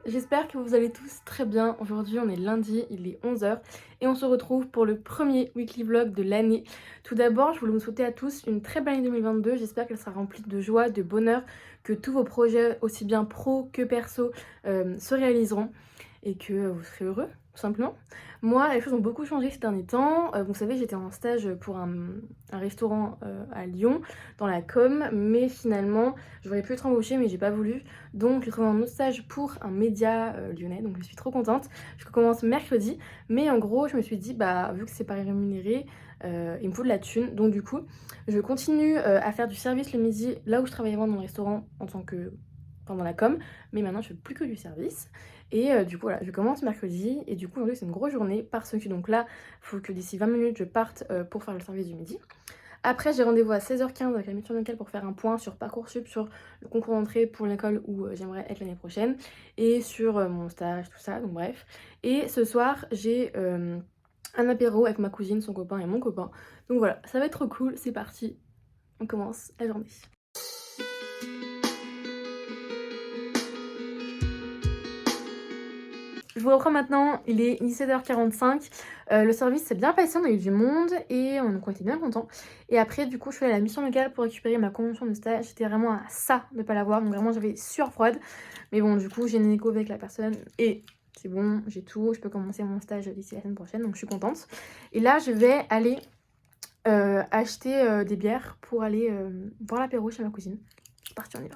j'espère que vous allez tous très bien. Aujourd'hui on est lundi, il est 11h et on se retrouve pour le premier weekly vlog de l'année. Tout d'abord, je voulais vous souhaiter à tous une très belle année 2022. J'espère qu'elle sera remplie de joie, de bonheur, que tous vos projets, aussi bien pro que perso, se réaliseront et que vous serez heureux, tout simplement. Moi, les choses ont beaucoup changé ces derniers temps. Vous savez, j'étais en stage pour un restaurant à Lyon, dans la com, mais finalement, j'aurais pu être embauchée, mais j'ai pas voulu. Donc, j'ai trouvé un autre stage pour un média lyonnais, donc je suis trop contente. Je commence mercredi, mais en gros, je me suis dit, bah, vu que c'est pas rémunéré, il me faut de la thune. Donc, du coup, je continue à faire du service le midi, là où je travaillais avant dans le restaurant en tant que pendant la com, mais maintenant je fais plus que du service. Et du coup voilà, je commence mercredi et du coup aujourd'hui c'est une grosse journée parce que donc là, il faut que d'ici 20 minutes je parte pour faire le service du midi. Après j'ai rendez-vous à 16h15 avec la mission locale pour faire un point sur Parcoursup, sur le concours d'entrée pour l'école où j'aimerais être l'année prochaine et sur mon stage, tout ça, donc bref. Et ce soir j'ai un apéro avec ma cousine, son copain et mon copain. Donc voilà, ça va être trop cool, c'est parti, on commence la journée. Je vous reprends maintenant, il est 17h45, le service s'est bien passé, on a eu du monde et donc on était bien contents. Et après du coup je suis allée à la mission locale pour récupérer ma convention de stage, j'étais vraiment à ça de pas l'avoir, donc vraiment j'avais sueur froide. Mais bon du coup j'ai une écho avec la personne et c'est bon, j'ai tout, je peux commencer mon stage d'ici la semaine prochaine, donc je suis contente. Et là je vais aller acheter des bières pour aller boire l'apéro chez ma cousine. C'est parti, on y va.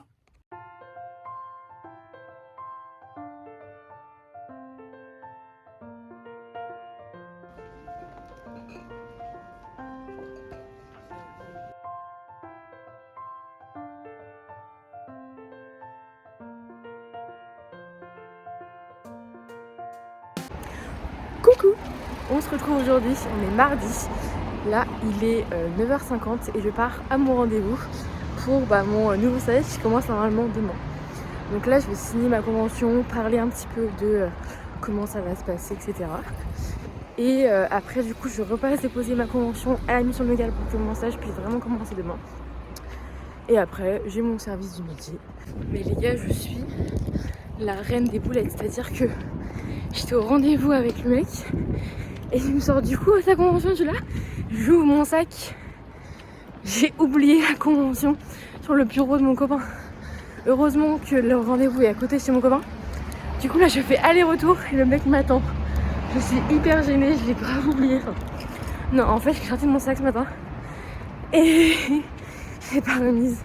Coucou! On se retrouve aujourd'hui, on est mardi. Là, il est 9h50 et je pars à mon rendez-vous pour mon nouveau stage qui commence normalement demain. Donc là, je vais signer ma convention, parler un petit peu de comment ça va se passer, etc. Et après, du coup, je repasse déposer ma convention à la mission locale pour que mon stage puisse vraiment commencer demain. Et après, j'ai mon service du midi. Mais les gars, je suis la reine des boulettes, c'est-à-dire que j'étais au rendez-vous avec le mec et il me sort du coup sa convention, je suis là, j'ouvre mon sac, j'ai oublié la convention sur le bureau de mon copain. Heureusement que le rendez-vous est à côté chez mon copain. Du coup là je fais aller-retour et le mec m'attend. Je suis hyper gênée, je l'ai grave oublié. Non, en fait j'ai sorti de mon sac ce matin et j'ai pas remise.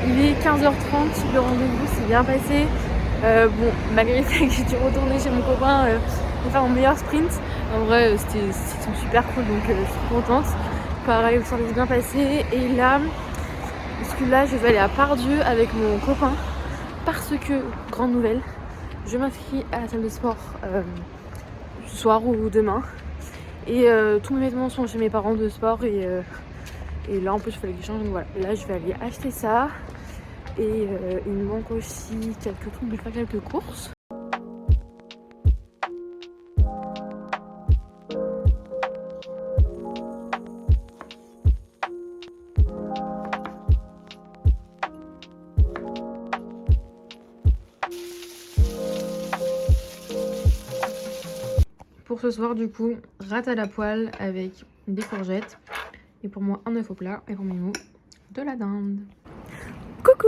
Il est 15h30, le rendez-vous s'est bien passé. Bon, malgré le fait que j'ai dû retourner chez mon copain pour faire mon meilleur sprint, en vrai c'était super cool, donc je suis contente. Pareil, le service bien passé. Et là, parce que là je vais aller à Pardieu avec mon copain parce que, grande nouvelle, je m'inscris à la salle de sport ce soir ou demain. Et tous mes vêtements sont chez mes parents de sport et là en plus il fallait que je change, donc voilà. Là je vais aller acheter ça. Et il me manque aussi quelques trucs, de faire quelques courses. Pour ce soir du coup, rate à la poêle avec des courgettes. Et pour moi un œuf au plat et pour Mimou de la dinde. Coucou!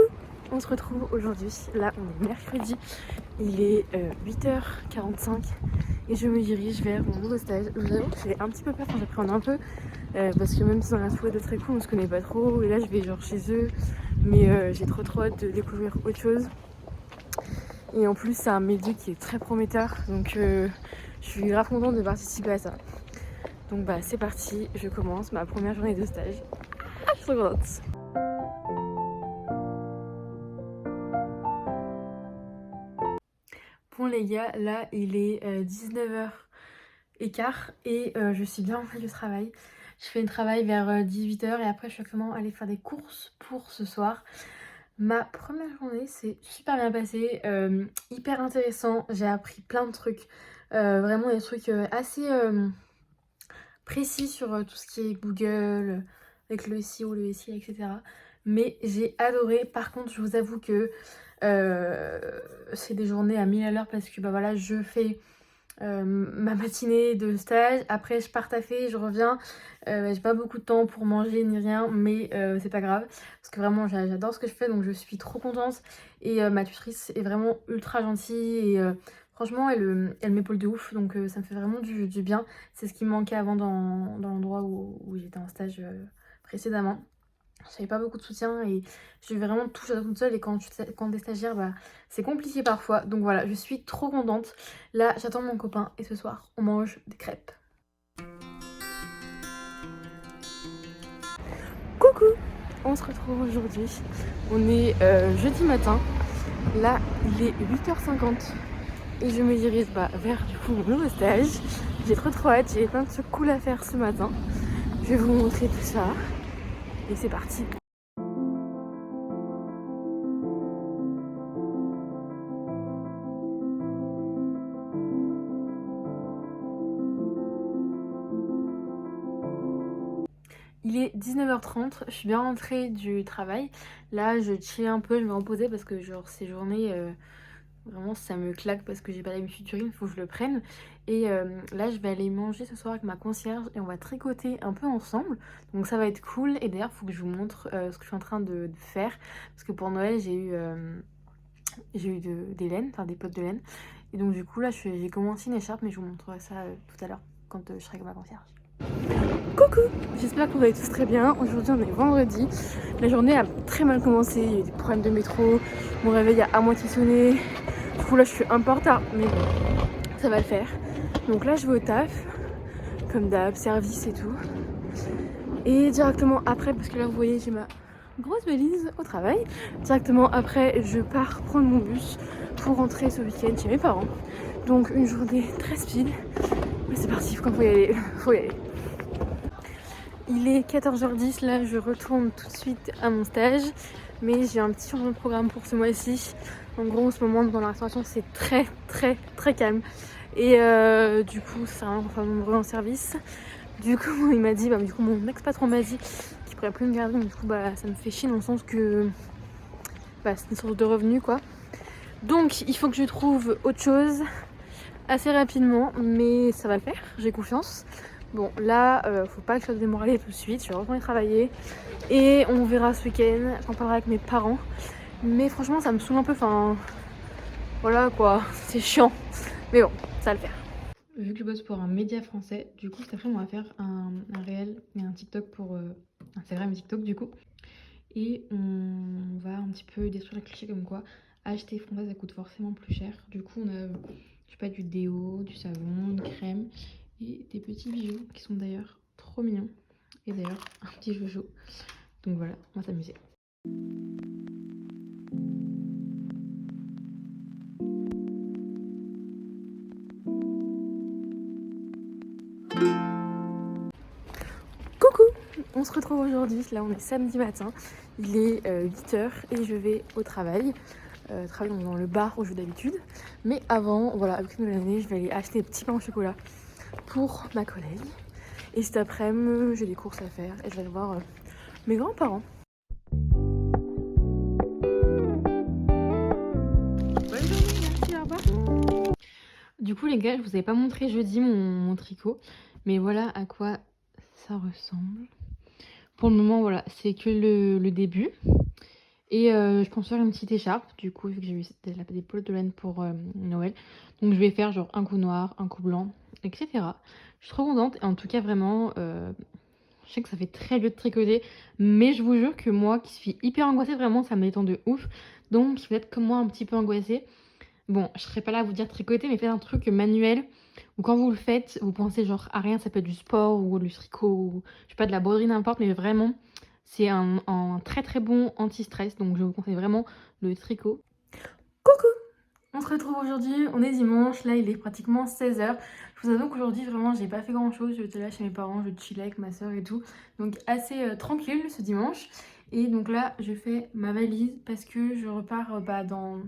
On se retrouve aujourd'hui, là on est mercredi, il est 8h45 et je me dirige vers mon nouveau stage. Je vous avoue que j'ai un petit peu peur quand j'apprends un peu parce que même si dans la soirée de très cool on se connaît pas trop et là je vais genre chez eux, mais j'ai trop hâte de découvrir autre chose. Et en plus c'est un métier qui est très prometteur, donc je suis grave contente de participer à ça. Donc bah c'est parti, je commence ma première journée de stage. Ah, je suis trop contente. Bon les gars, là il est 19h15 et je suis bien rentrée du travail. Je fais le travail vers 18h et après je suis actuellement allée faire des courses pour ce soir. Ma première journée s'est super bien passée, hyper intéressant, j'ai appris plein de trucs, vraiment des trucs assez précis sur tout ce qui est Google, avec le SEO, le SEA, etc. Mais j'ai adoré. Par contre, je vous avoue que C'est des journées à 1000 à l'heure parce que bah voilà, je fais ma matinée de stage, après je pars taffer, je reviens, j'ai pas beaucoup de temps pour manger ni rien, mais c'est pas grave parce que vraiment j'adore ce que je fais, donc je suis trop contente. Et ma tutrice est vraiment ultra gentille et franchement elle m'épaule de ouf, donc ça me fait vraiment du bien. C'est ce qui me manquait avant dans l'endroit où j'étais en stage précédemment. J'avais pas beaucoup de soutien et je devais vraiment tout faire toute seule, et quand t'es stagiaire, bah, c'est compliqué parfois. Donc voilà, je suis trop contente. Là, j'attends mon copain et ce soir, on mange des crêpes. Coucou! On se retrouve aujourd'hui. On est jeudi matin. Là, il est 8h50 et je me dirige vers du coup mon nouveau stage. J'ai trop hâte, j'ai plein de trucs cool à faire ce matin. Je vais vous montrer tout ça et c'est parti. Il est 19h30, je suis bien rentrée du travail. Là, je chill un peu, je vais me reposer parce que genre ces journées, vraiment ça me claque parce que j'ai pas l'habitude d'urine, il faut que je le prenne. Et là, je vais aller manger ce soir avec ma concierge et on va tricoter un peu ensemble. Donc ça va être cool. Et d'ailleurs, il faut que je vous montre ce que je suis en train de faire. Parce que pour Noël, j'ai eu des laines, enfin des potes de laine. Et donc du coup, là, j'ai commencé une écharpe, mais je vous montrerai ça tout à l'heure quand je serai avec ma concierge. Coucou! J'espère que vous allez tous très bien. Aujourd'hui on est vendredi. La journée a très mal commencé. Il y a eu des problèmes de métro. Mon réveil a à moitié sonné. Du coup là je suis un peu en retard, mais bon, ça va le faire. Donc là je vais au taf. Comme d'hab, service et tout. Et directement après, parce que là vous voyez j'ai ma grosse valise au travail. Directement après je pars prendre mon bus pour rentrer ce week-end chez mes parents. Donc une journée très speed. Mais c'est parti, quand faut y aller, faut y aller. Il est 14h10, là je retourne tout de suite à mon stage, mais j'ai un petit changement de programme pour ce mois-ci. En gros en ce moment dans la restauration c'est très calme, et du coup ça sert à rien qu'on fasse nombreux en service. Du coup il m'a dit, du coup mon ex-patron m'a dit qu'il pourrait plus me garder, donc du coup ça me fait chier dans le sens que c'est une source de revenus quoi. Donc il faut que je trouve autre chose assez rapidement, mais ça va le faire, j'ai confiance. Bon là, faut pas que je sois démoralisée tout de suite, je vais retourner travailler et on verra ce week-end, j'en parlerai avec mes parents. Mais franchement ça me saoule un peu, enfin voilà quoi, c'est chiant. Mais bon, ça va le faire. Vu que je bosse pour un média français, du coup cet après-midi on va faire un réel et un TikTok pour Instagram et TikTok du coup. Et on va un petit peu détruire le cliché comme quoi acheter français ça coûte forcément plus cher. Du coup on a, je sais pas, du déo, du savon, une crème et des petits bijoux qui sont d'ailleurs trop mignons. Et d'ailleurs un petit jojo. Donc voilà, on va s'amuser. Coucou! On se retrouve aujourd'hui, là on est samedi matin, il est 8h et je vais au travail. Travailler dans le bar où je vais d'habitude. Mais avant, voilà, avec une année, je vais aller acheter des petits pains au chocolat pour ma collègue. Et cet après-midi, j'ai des courses à faire et je vais aller voir mes grands-parents. Bonne journée, merci, au revoir. Du coup, les gars, je vous avais pas montré jeudi mon tricot, mais voilà à quoi ça ressemble. Pour le moment, voilà, c'est que le début. Et je pense faire une petite écharpe, du coup, vu que j'ai eu des pelotes de laine pour Noël. Donc je vais faire genre un coup noir, un coup blanc, etc. Je suis trop contente. Et en tout cas, vraiment, je sais que ça fait très vieux de tricoter. Mais je vous jure que moi, qui suis hyper angoissée, vraiment, ça me détend de ouf. Donc, si vous êtes comme moi un petit peu angoissée, bon, je serai pas là à vous dire tricoter, mais faites un truc manuel. Ou quand vous le faites, vous pensez genre à rien, ça peut être du sport ou du tricot, ou je sais pas, de la broderie, n'importe, mais vraiment... C'est un très bon anti-stress, donc je vous conseille vraiment le tricot. Coucou! On se retrouve aujourd'hui, on est dimanche, là il est pratiquement 16h. Je vous avoue qu'aujourd'hui vraiment j'ai pas fait grand chose, j'étais là chez mes parents, je chillais avec ma soeur et tout. Donc assez tranquille ce dimanche. Et donc là je fais ma valise parce que je repars dans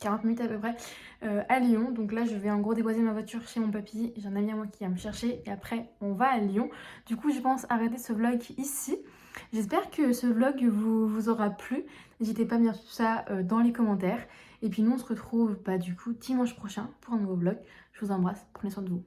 40 minutes à peu près à Lyon. Donc là je vais en gros déposer ma voiture chez mon papy. J'ai un ami à moi qui va me chercher et après on va à Lyon. Du coup je pense arrêter ce vlog ici. J'espère que ce vlog vous aura plu. N'hésitez pas à me dire tout ça dans les commentaires. Et puis nous on se retrouve du coup dimanche prochain pour un nouveau vlog. Je vous embrasse, prenez soin de vous.